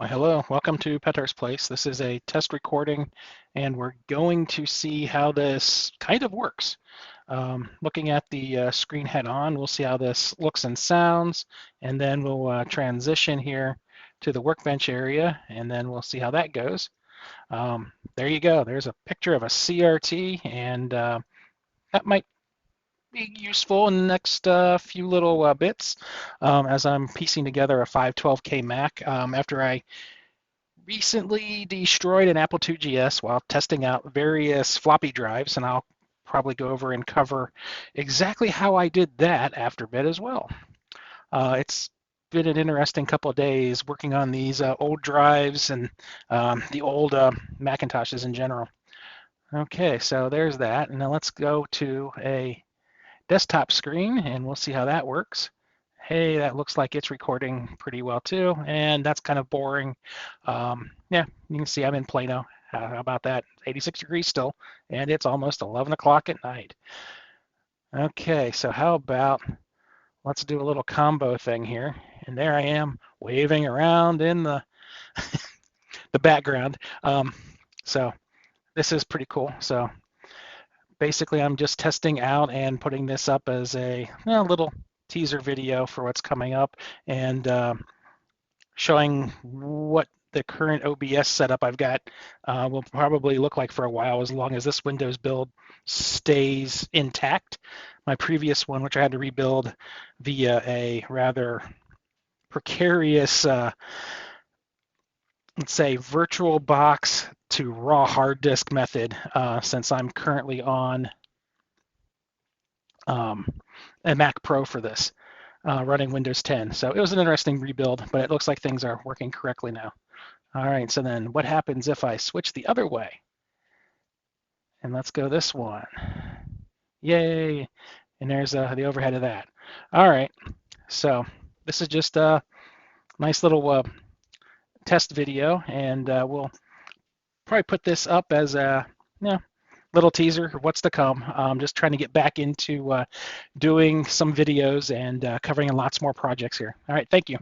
Well, hello, welcome to Petar's Place. This is a test recording, and we're going to see how this kind of works. Looking at the screen head on, we'll see how this looks and sounds, and then we'll transition here to the workbench area, and then we'll see how that goes. There you go. There's a picture of a CRT, and that might be useful in the next few little bits as I'm piecing together a 512K Mac after I recently destroyed an Apple IIgs while testing out various floppy drives, and I'll probably go over and cover exactly how I did that after bed as well. It's been an interesting couple of days working on these old drives and the old Macintoshes in general. Okay, so there's that, and now let's go to a desktop screen and we'll see how that works. Hey, that looks like it's recording pretty well too, and that's kind of boring. Yeah, you can see I'm in Plano. How about that? 86 degrees still, and it's almost 11 o'clock at night. Okay, so how about let's do a little combo thing here. And there I am waving around in the the background. So this is pretty cool. So basically, I'm just testing out and putting this up as a little teaser video for what's coming up, and showing what the current OBS setup I've got will probably look like for a while, as long as this Windows build stays intact. My previous one, which I had to rebuild via a rather precarious, let's say, VirtualBox to raw hard disk method, since I'm currently on a Mac Pro for this, running Windows 10. So it was an interesting rebuild, but it looks like things are working correctly now. All right, so then what happens if I switch the other way? And let's go this one. Yay! And there's the overhead of that. All right, so this is just a nice little test video, and we'll probably put this up as a little teaser of what's to come. I'm just trying to get back into doing some videos and covering lots more projects here. All right, thank you.